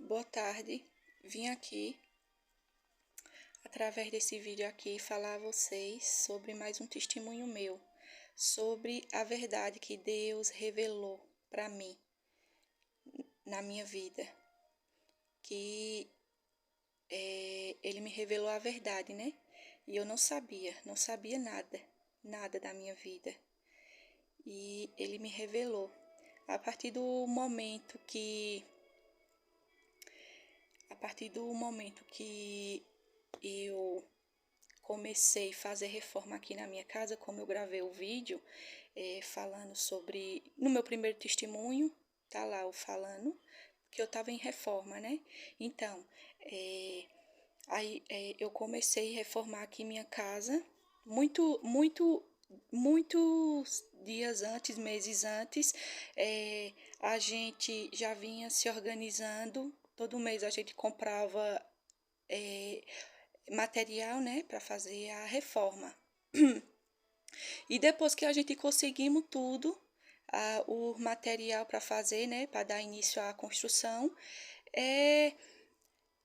Boa tarde. Vim aqui, através desse vídeo aqui, falar a vocês sobre mais um testemunho meu, sobre a verdade que Deus revelou para mim, na minha vida, que Ele me revelou a verdade, né? E eu não sabia nada da minha vida. E Ele me revelou. A partir do momento que eu comecei a fazer reforma aqui na minha casa, como eu gravei o vídeo falando sobre, no meu primeiro testemunho, tá lá eu falando que eu estava em reforma, né? Então, eu comecei a reformar aqui minha casa, muitos dias antes, meses antes, a gente já vinha se organizando. Todo mês a gente comprava material, né, para fazer a reforma. E depois que a gente conseguimos tudo, o material para fazer, né, para dar início à construção,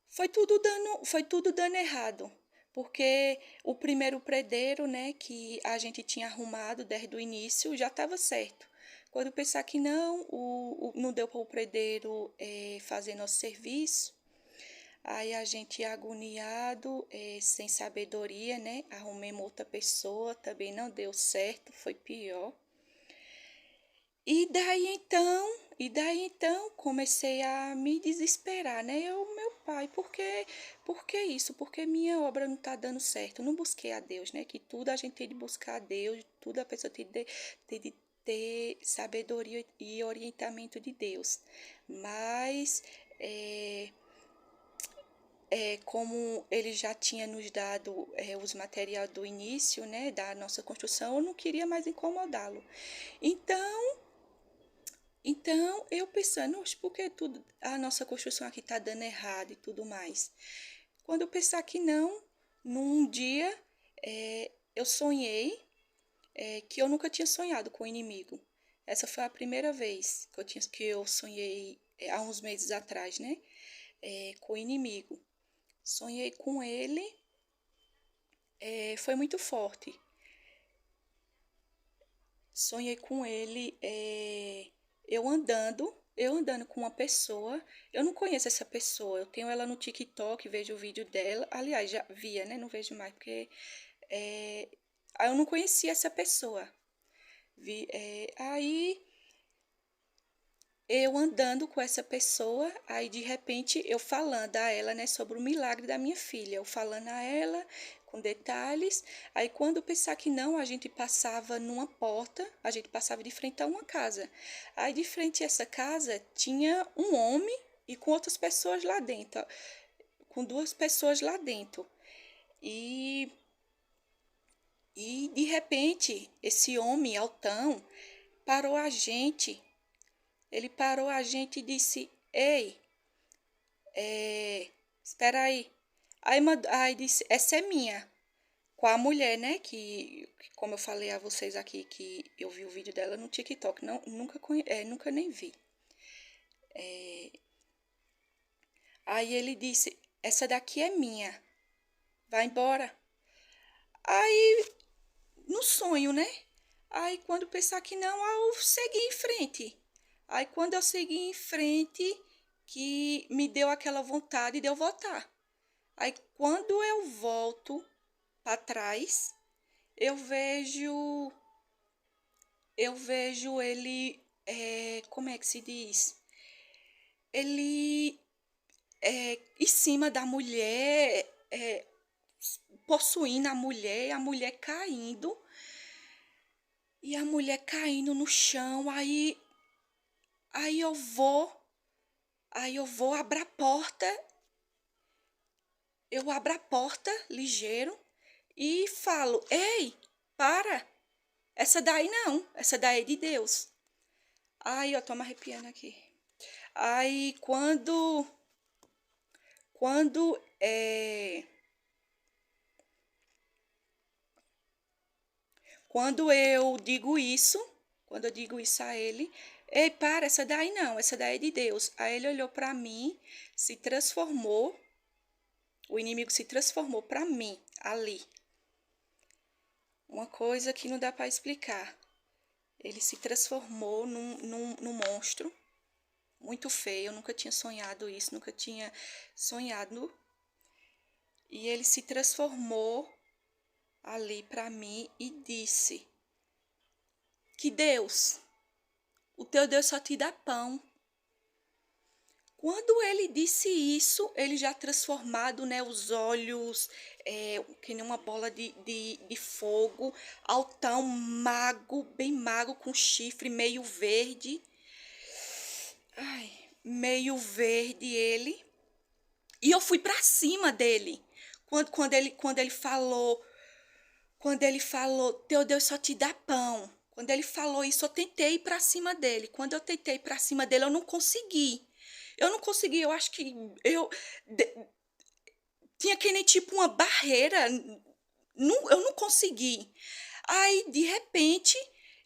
foi tudo dando errado. Porque o primeiro predeiro, né, que a gente tinha arrumado desde o início já estava certo. Quando pensar que não, não deu para o predeiro fazer nosso serviço, aí a gente agoniado, sem sabedoria, né? Arrumei outra pessoa, também não deu certo, foi pior. E daí então comecei a me desesperar, né? Meu pai, por que isso? Porque minha obra não está dando certo. Eu não busquei a Deus, né? Que tudo a gente tem de buscar a Deus, tudo a pessoa tem de ter sabedoria e orientamento de Deus. Mas como ele já tinha nos dado os materiais do início, né, da nossa construção, eu não queria mais incomodá-lo. Então eu pensando, "Oxe, por que a nossa construção aqui está dando errado e tudo mais?" Quando eu pensar que não, num dia eu sonhei que eu nunca tinha sonhado com o inimigo. Essa foi a primeira vez que eu sonhei há uns meses atrás, né, com o inimigo. Sonhei com ele, foi muito forte. Sonhei com ele, eu andando com uma pessoa. Eu não conheço essa pessoa, eu tenho ela no TikTok, vejo o vídeo dela. Aliás, já via, né? Não vejo mais, porque eu não conhecia essa pessoa. Aí eu andando com essa pessoa, aí de repente eu falando a ela, né, sobre o milagre da minha filha, eu falando a ela com detalhes. Aí quando eu pensar que não, a gente passava numa porta, a gente passava de frente a uma casa. Aí de frente a essa casa tinha um homem e com outras pessoas lá dentro, ó, com duas pessoas lá dentro. E, e de repente esse homem altão parou a gente. Ele parou a gente e disse: "Ei, espera aí." Aí disse: "Essa é minha." Com a mulher, né? Como eu falei a vocês aqui, que eu vi o vídeo dela no TikTok. Não, nunca nem vi. Aí ele disse: "Essa daqui é minha. Vai embora." Aí, no sonho, né? Aí, quando pensar que não, eu segui em frente. Aí, quando eu segui em frente, que me deu aquela vontade de eu voltar. Aí, quando eu volto para trás, eu vejo, eu vejo ele, como é que se diz? Ele em cima da mulher, possuindo a mulher, e a mulher caindo, no chão. Aí eu vou, abro a porta, ligeiro, e falo: "Ei, para! Essa daí não, essa daí é de Deus." Aí eu tô me arrepiando aqui. Aí quando quando eu digo isso, a ele, Ei, para, essa daí não, essa daí é de Deus. Aí ele olhou para mim, se transformou, o inimigo se transformou para mim, ali. Uma coisa que não dá para explicar. Ele se transformou num monstro muito feio. Eu nunca tinha sonhado isso, nunca tinha sonhado. E ele se transformou ali para mim e disse que Deus, o teu Deus só te dá pão. Quando ele disse isso, ele já transformado, né, os olhos, que nem uma bola de fogo, altão, mago, bem mago, com chifre meio verde. Ai, meio verde ele. E eu fui para cima dele. Quando ele falou, teu Deus só te dá pão. Quando ele falou isso, eu tentei ir para cima dele. Quando eu tentei ir para cima dele, eu não consegui. Eu não consegui, eu acho que tinha que nem tipo uma barreira. Eu não consegui. Aí, de repente,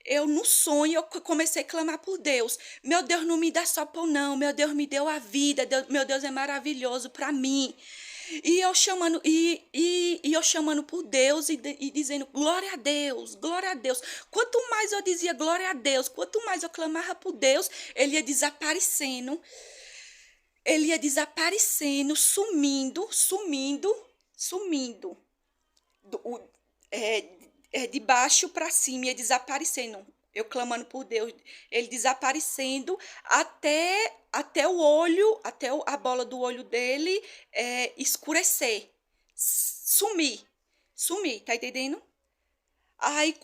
eu no sonho, eu comecei a clamar por Deus. Meu Deus, não me dá só pão, não. Meu Deus me deu a vida. Meu Deus é maravilhoso para mim. E eu chamando, e eu chamando por Deus e dizendo glória a Deus, glória a Deus. Quanto mais eu dizia glória a Deus, quanto mais eu clamava por Deus, ele ia desaparecendo. Ele ia desaparecendo, sumindo. Do, de baixo para cima, ia desaparecendo. Eu clamando por Deus, ele desaparecendo até o olho, a bola do olho dele escurecer, sumir, tá entendendo? Aí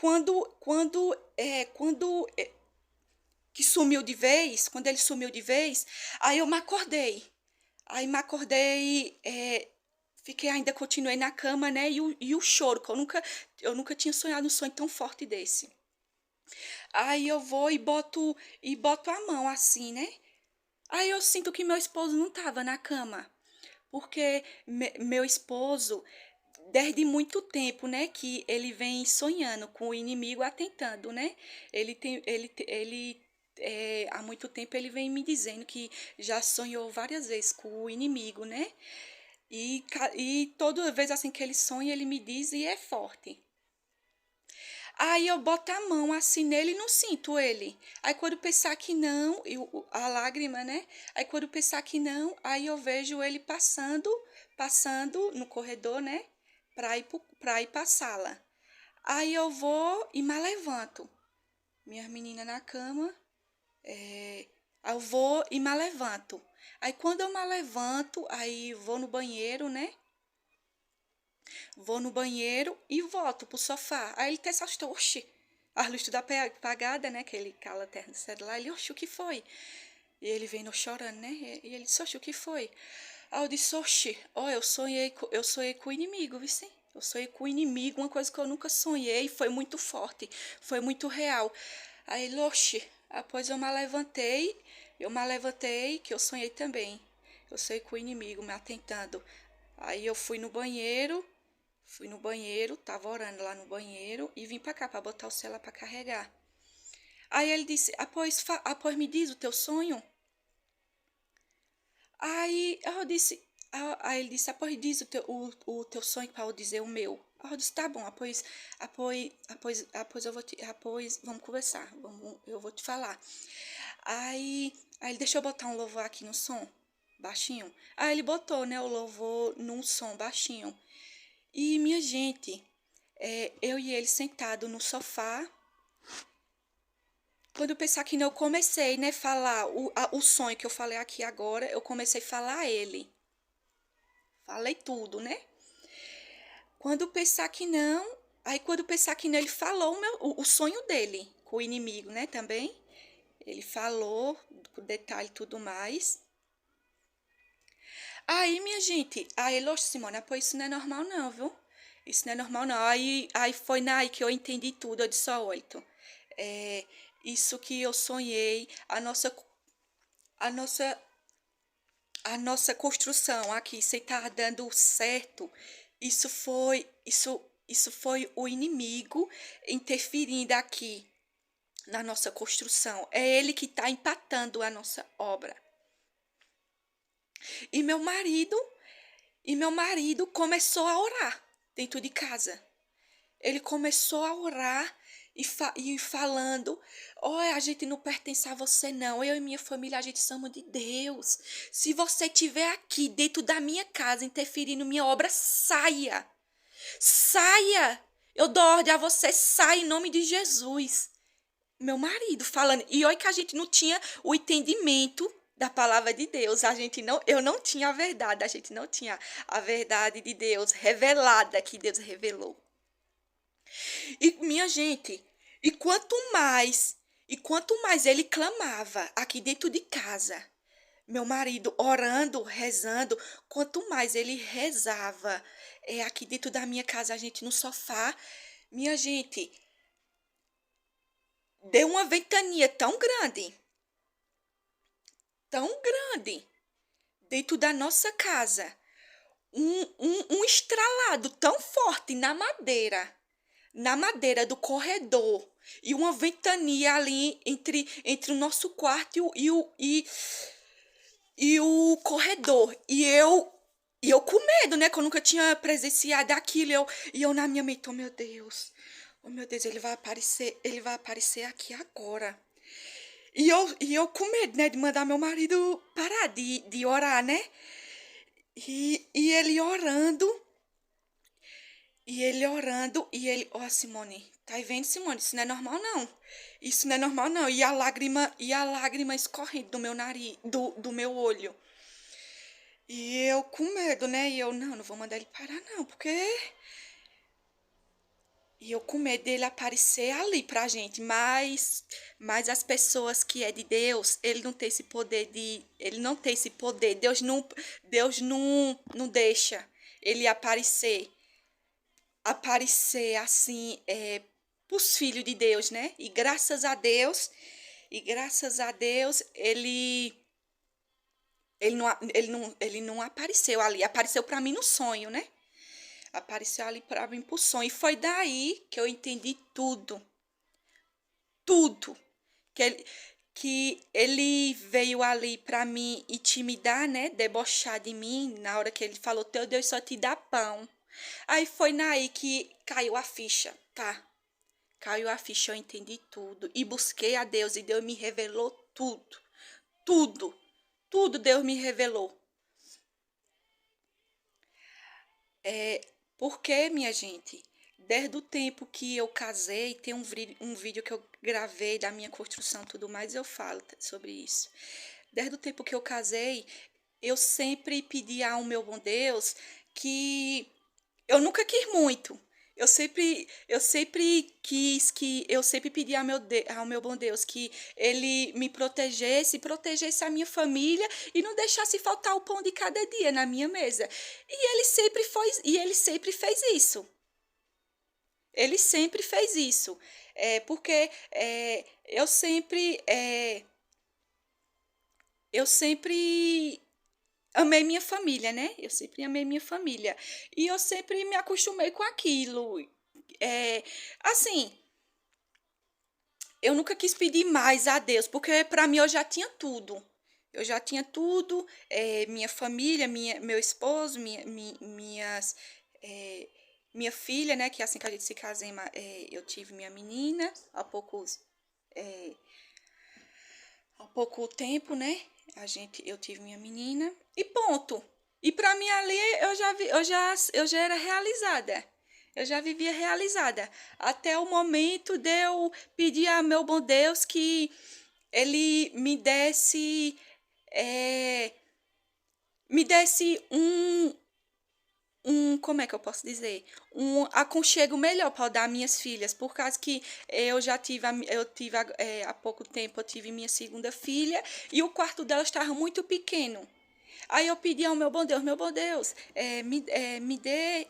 que sumiu de vez, quando ele sumiu de vez, aí eu me acordei. Aí me acordei, fiquei ainda, continuei na cama, né? E o choro, que eu nunca tinha sonhado um sonho tão forte desse. Aí eu vou e boto a mão assim, né? Aí eu sinto que meu esposo não estava na cama, porque meu esposo, desde muito tempo, né, que ele vem sonhando com o inimigo atentando, né? Há muito tempo ele vem me dizendo que já sonhou várias vezes com o inimigo, né? E toda vez assim que ele sonha, ele me diz e é forte. Aí eu boto a mão assim nele e não sinto ele. Aí quando pensar que não, a lágrima, né? Aí quando pensar que não, aí eu vejo ele passando no corredor, né? Pra ir pra sala. Aí eu vou e me levanto. Minhas meninas na cama, eu vou e me levanto. Aí quando eu me levanto, aí vou no banheiro, né? Vou no banheiro e volto pro sofá. Aí ele até se assustou, oxi, a luz tudo apagada, né? Que ele cala a terra do celular. Ele, oxi, o que foi? E ele vem chorando, né? E ele disse, oxi, o que foi? Aí eu disse, oxi, ó, eu sonhei com o inimigo, viu sim? Eu sonhei com o inimigo, uma coisa que eu nunca sonhei, foi muito forte, foi muito real. Aí ele, oxi, após eu me levantei, que eu sonhei também. Eu sonhei com o inimigo me atentando. Aí eu fui no banheiro, tava orando lá no banheiro e vim pra cá pra botar o celular pra carregar. Aí ele disse, após me diz o teu sonho. Aí eu disse, aí ele disse, após diz o teu sonho para eu dizer o meu. Aí eu disse, tá bom, após vamos conversar, eu vou te falar. Aí ele deixou eu botar um louvor aqui no som, baixinho. Aí ele botou, né, o louvor num som baixinho. E minha gente, eu e ele sentado no sofá. Quando eu pensar que não, eu comecei, né, falar o sonho que eu falei aqui agora, eu comecei a falar ele. Falei tudo, né? Quando pensar que não, quando pensar que não, ele falou o sonho dele com o inimigo, né, também. Ele falou com detalhe e tudo mais. Aí, minha gente, aí, Simone, pô, isso não é normal não, viu? Isso não é normal não. Aí foi aí que eu entendi tudo. Eu disse, ó, Wellington, é, isso que eu sonhei, a nossa, a nossa construção aqui, se tá dando certo, isso foi o inimigo interferindo aqui na nossa construção. É Ele que está empatando a nossa obra. E meu marido, e meu marido começou a orar dentro de casa. Ele começou a orar e falando: olha, a gente não pertence a você, não. Eu e minha família, a gente somos de Deus. Se você estiver aqui dentro da minha casa interferindo minha obra, saia. Saia. Eu dou ordem a você, saia em nome de Jesus. Meu marido falando. E olha que a gente não tinha o entendimento da palavra de Deus. Eu não tinha a verdade, a gente não tinha a verdade de Deus revelada que Deus revelou. E minha gente, e quanto mais ele clamava aqui dentro de casa, meu marido orando, rezando, quanto mais ele rezava, aqui dentro da minha casa, a gente no sofá, minha gente, deu uma ventania tão grande, dentro da nossa casa, um estralado tão forte na madeira do corredor, e uma ventania ali entre o nosso quarto e o corredor. E eu com medo, né? Que eu nunca tinha presenciado aquilo. E eu na minha mente, oh meu Deus, ele vai aparecer aqui agora. E eu com medo, né? De mandar meu marido parar de orar, né? E ele orando. E ele, ó, Simone, tá vendo, Simone? Isso não é normal, não. Isso não é normal, não. E a lágrima escorrendo do meu nariz, do meu olho. E eu com medo, né? E eu, não vou mandar ele parar, não, porque. E eu com medo dele aparecer ali pra gente. Mas as pessoas que é de Deus, ele não tem esse poder de. Ele não tem esse poder. Deus não deixa ele aparecer assim, pros filhos de Deus, né? E graças a Deus, ele não apareceu ali, apareceu para mim no sonho, né? Apareceu ali para mim pro sonho. E foi daí que eu entendi tudo. Que ele veio ali para mim intimidar, né? Debochar de mim, na hora que ele falou, teu Deus só te dá pão. Aí foi naí que caiu a ficha, tá? Caiu a ficha, eu entendi tudo. E busquei a Deus e Deus me revelou tudo. Tudo. Tudo Deus me revelou. Porque, minha gente, desde o tempo que eu casei, tem um vídeo que eu gravei da minha construção e tudo mais, eu falo sobre isso. Desde o tempo que eu casei, eu sempre pedi ao meu bom Deus que eu nunca quis muito. Eu sempre pedi ao meu bom Deus que ele me protegesse a minha família e não deixasse faltar o pão de cada dia na minha mesa. E ele sempre fez isso. Ele sempre fez isso. Porque eu sempre amei minha família, né? Eu sempre amei minha família. E eu sempre me acostumei com aquilo. É, assim, eu nunca quis pedir mais a Deus, porque para mim eu já tinha tudo. Eu já tinha tudo, minha família, meu esposo, é, minha filha, né? Que assim que a gente se casou, eu tive minha menina é, há pouco tempo, né? Eu tive minha menina e ponto. E para mim ali eu já era realizada. Eu já vivia realizada. Até o momento de eu pedir a meu bom Deus que ele é, me desse como é que eu posso dizer? Um aconchego melhor para dar minhas filhas, por causa que há pouco tempo eu tive minha segunda filha e o quarto dela estava muito pequeno. Aí eu pedi ao meu bom Deus, me dê,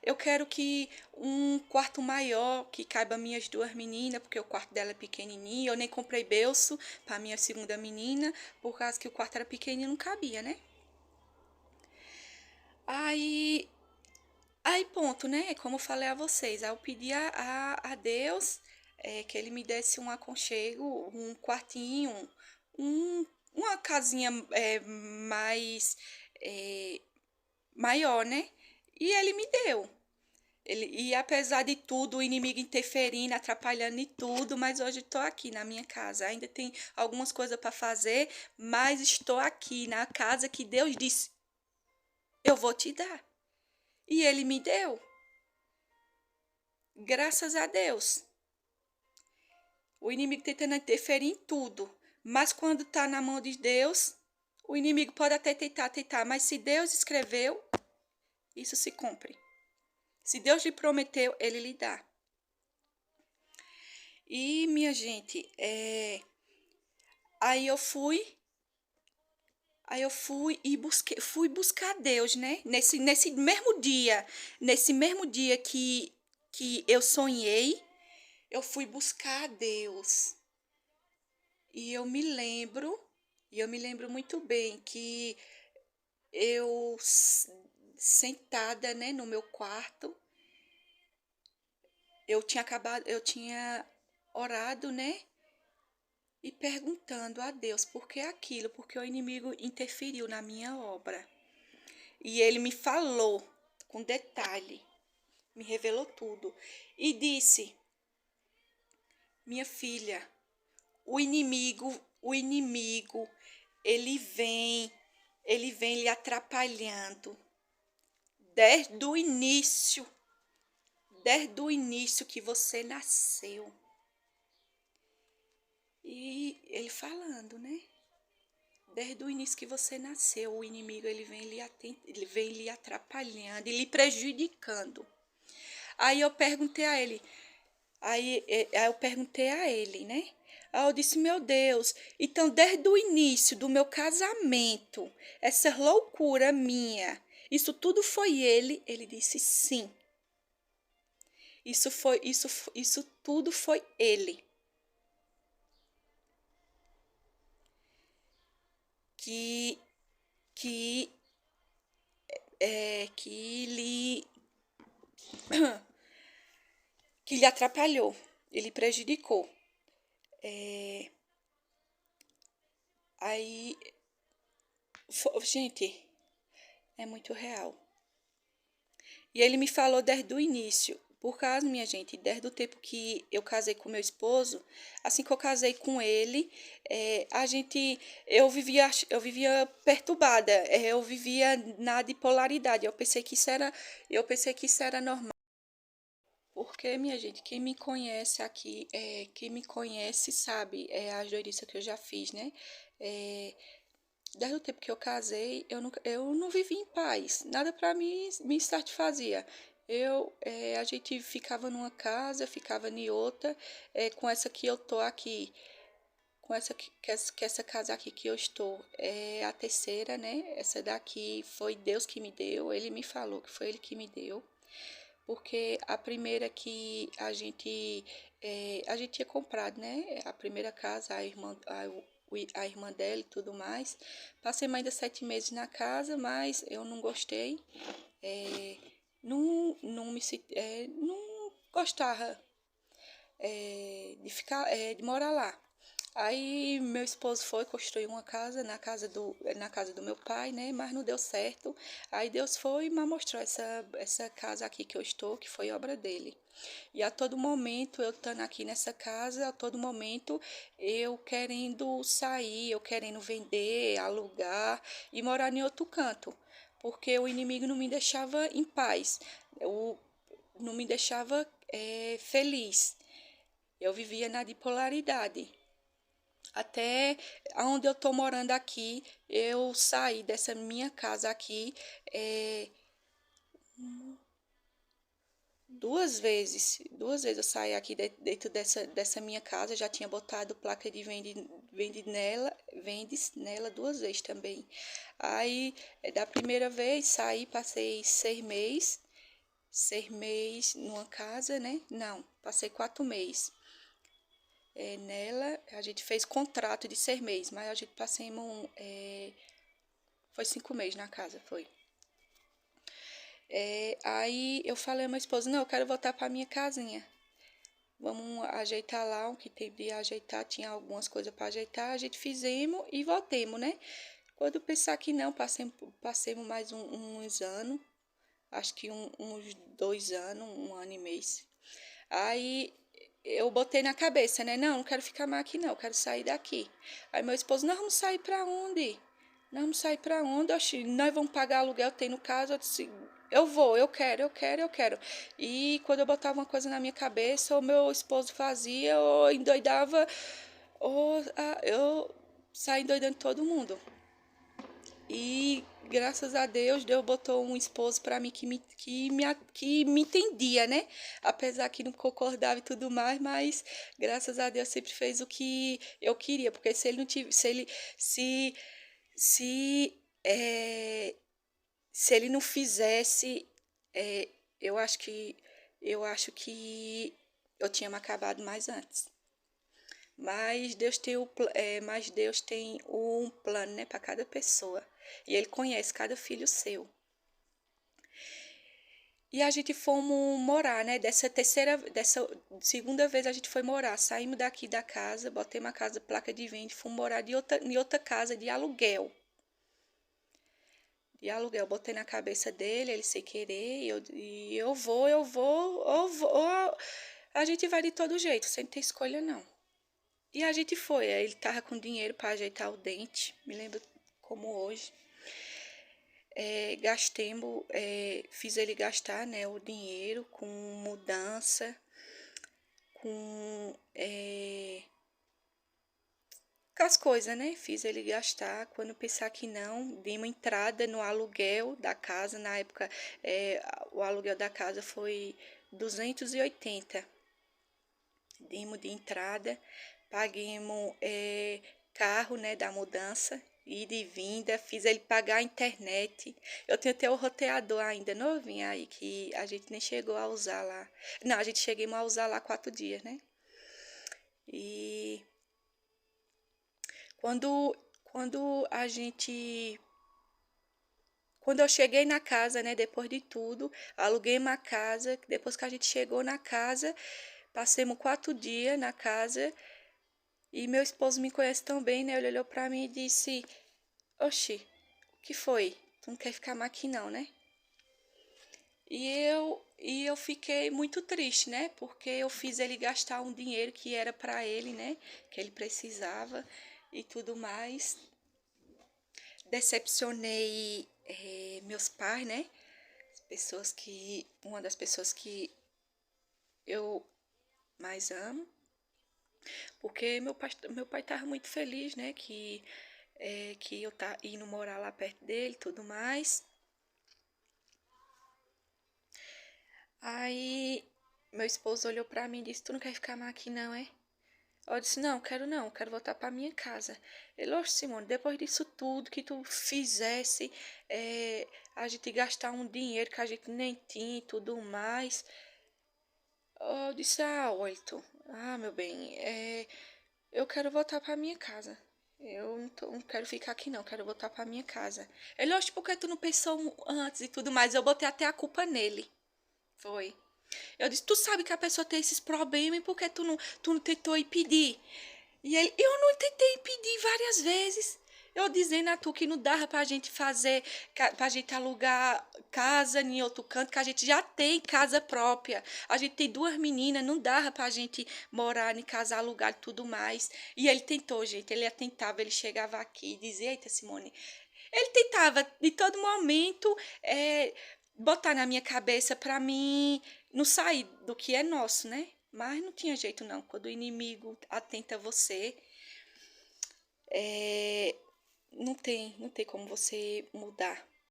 eu quero que um quarto maior que caiba minhas duas meninas, porque o quarto dela é pequenininho, eu nem comprei berço para minha segunda menina, por causa que o quarto era pequeno e não cabia, né? Aí Aí, ponto, né? Como eu falei a vocês, aí eu pedi a Deus, que ele me desse um aconchego, um quartinho, um, uma casinha mais é, maior, né? E ele me deu. E apesar de tudo, o inimigo interferindo, atrapalhando e tudo, mas hoje estou aqui na minha casa. Ainda tem algumas coisas para fazer, mas estou aqui na casa que Deus disse: eu vou te dar. E ele me deu. Graças a Deus. O inimigo tentando interferir em tudo. Mas quando está na mão de Deus, o inimigo pode até tentar, mas se Deus escreveu, isso se cumpre. Se Deus lhe prometeu, ele lhe dá. E, minha gente, aí eu fui, e fui buscar Deus, né? Nesse mesmo dia que eu sonhei, eu fui buscar Deus. E eu me lembro muito bem que eu sentada, né, no meu quarto, eu tinha orado, né? E perguntando a Deus por que aquilo, porque o inimigo interferiu na minha obra. E ele me falou com detalhe, me revelou tudo e disse: "Minha filha, o inimigo, ele vem, ele vem lhe atrapalhando desde o início, desde o início que você nasceu." E ele falando, né? Desde o início que você nasceu, o inimigo ele vem lhe atrapalhando e lhe prejudicando. Aí eu perguntei a ele, aí eu perguntei a ele, né? Aí eu disse: "Meu Deus, então desde o início do meu casamento, essa loucura minha, isso tudo foi ele?" Ele disse: "Sim. Isso tudo foi ele que que que lhe atrapalhou, ele prejudicou." Aí, gente, é muito real. E ele me falou desde o início. Por causa, minha gente, desde o tempo que eu casei com meu esposo, assim que eu casei com ele, eu vivia perturbada, eu vivia na bipolaridade. Eu pensei que isso era normal. Porque, minha gente, quem me conhece aqui, quem me conhece sabe, as doiriças que eu já fiz, né? É, Desde o tempo que eu casei, eu não vivi em paz. Nada para mim me satisfazia. A gente ficava numa casa, ficava em outra, com essa que eu tô aqui, com essa casa aqui que eu estou, é a terceira, né? Essa daqui foi Deus que me deu, ele me falou que foi ele que me deu, porque a primeira que a gente tinha comprado, né? A primeira casa, a irmã dela e tudo mais. Passei mais de 7 meses na casa, mas eu não gostei. Não gostava de morar lá. Aí meu esposo foi construir uma casa na casa do meu pai, né? Mas não deu certo. Aí Deus foi e me mostrou essa casa aqui que eu estou, que foi obra dele. E a todo momento eu estando aqui nessa casa, a todo momento eu querendo sair, eu querendo vender, alugar e morar em outro canto, porque o inimigo não me deixava em paz, não me deixava feliz. Eu vivia na bipolaridade. Até onde eu estou morando aqui, eu saí dessa minha casa aqui duas vezes eu saí aqui dentro dessa minha casa, já tinha botado placa de vende nela 2 vezes também. Aí, da primeira vez, saí, passei 6 meses numa casa, né? Não, passei 4 meses. Nela, a gente fez contrato de 6 meses, mas a gente passamos, foi 5 meses na casa, foi. Aí eu falei ao meu esposo: "Não, eu quero voltar para minha casinha." vamos ajeitar lá o que tem de ajeitar, tinha algumas coisas para ajeitar, a gente fizemos e voltemos, né? Quando pensar que não, passemos mais uns anos, acho que uns 2 anos, um ano e mês. Aí eu botei na cabeça, né? Não, não quero ficar mais aqui, não, eu quero sair daqui. Aí meu esposo, nós vamos sair pra onde? Nós vamos sair pra onde? Oxi, nós vamos pagar aluguel, tem no caso. Eu disse, eu vou, eu quero, eu quero, eu quero. E quando eu botava uma coisa na minha cabeça, o meu esposo fazia, ou endoidava, ou eu saí endoidando todo mundo. E graças a Deus, Deus botou um esposo para mim que me entendia, né? Apesar que não concordava e tudo mais, mas graças a Deus sempre fez o que eu queria, porque se ele não tivesse, se se ele não fizesse, é, eu acho que eu tinha me acabado mais antes. Mas Deus tem um plano, né, para cada pessoa. E Ele conhece cada filho seu. E a gente fomos morar, né? Dessa segunda vez a gente foi morar. Saímos daqui da casa, botei uma casa, placa de venda, fomos morar em outra casa de aluguel. De aluguel, botei na cabeça dele, ele sem querer, eu vou, a gente vai de todo jeito, sem ter escolha não. E a gente foi, aí ele tava com dinheiro para ajeitar o dente, me lembro como hoje. Gastemos, fiz ele gastar, né, o dinheiro com mudança, com as coisas, né? Fiz ele gastar. Quando pensar que não, dei entrada no aluguel da casa. Na época, o aluguel da casa foi 280. Demos de entrada, paguemos carro, né, da mudança, ida e vinda, fiz ele pagar a internet. Eu tenho até o roteador ainda novinho aí, que a gente nem chegou a usar lá. Não, a gente chegamos a usar lá 4 dias, né? E quando, quando a gente. Quando eu cheguei na casa, né, depois de tudo, aluguei uma casa. Depois que a gente chegou na casa, passamos 4 dias na casa. E meu esposo me conhece tão bem, né? Ele olhou pra mim e disse: Oxi, o que foi? Tu não quer ficar mais aqui não, né? E eu fiquei muito triste, né? Porque eu fiz ele gastar um dinheiro que era pra ele, né? Que ele precisava e tudo mais. Decepcionei meus pais, né? Uma das pessoas que eu mais amo. Porque meu pai tava muito feliz, né? Que eu tá indo morar lá perto dele e tudo mais. Aí meu esposo olhou pra mim e disse: Tu não quer ficar mais aqui, não, é? Eu disse: Não, quero voltar pra minha casa. Ele: Oxe, Simone, depois disso tudo que tu fizesse, a gente gastar um dinheiro que a gente nem tinha e tudo mais. Eu disse: Wellington, meu bem, eu quero voltar pra minha casa. Eu não quero ficar aqui, não. Quero voltar pra minha casa. Ele: Oxe, por que tu não pensou antes e tudo mais? Eu botei até a culpa nele. Foi. Eu disse: Tu sabe que a pessoa tem esses problemas e por que tu não tentou impedir? E ele: Eu não tentei impedir várias vezes. Eu dizendo a tu que não dava pra gente fazer, pra gente alugar casa em outro canto, que a gente já tem casa própria. A gente tem 2 meninas, não dava pra gente morar em casa alugada e tudo mais. E ele tentou, gente. Ele tentava, ele chegava aqui e dizia: Eita, Simone. Ele tentava, de todo momento, botar na minha cabeça pra mim não sair do que é nosso, né? Mas não tinha jeito não. Quando o inimigo atenta você, não tem como você mudar.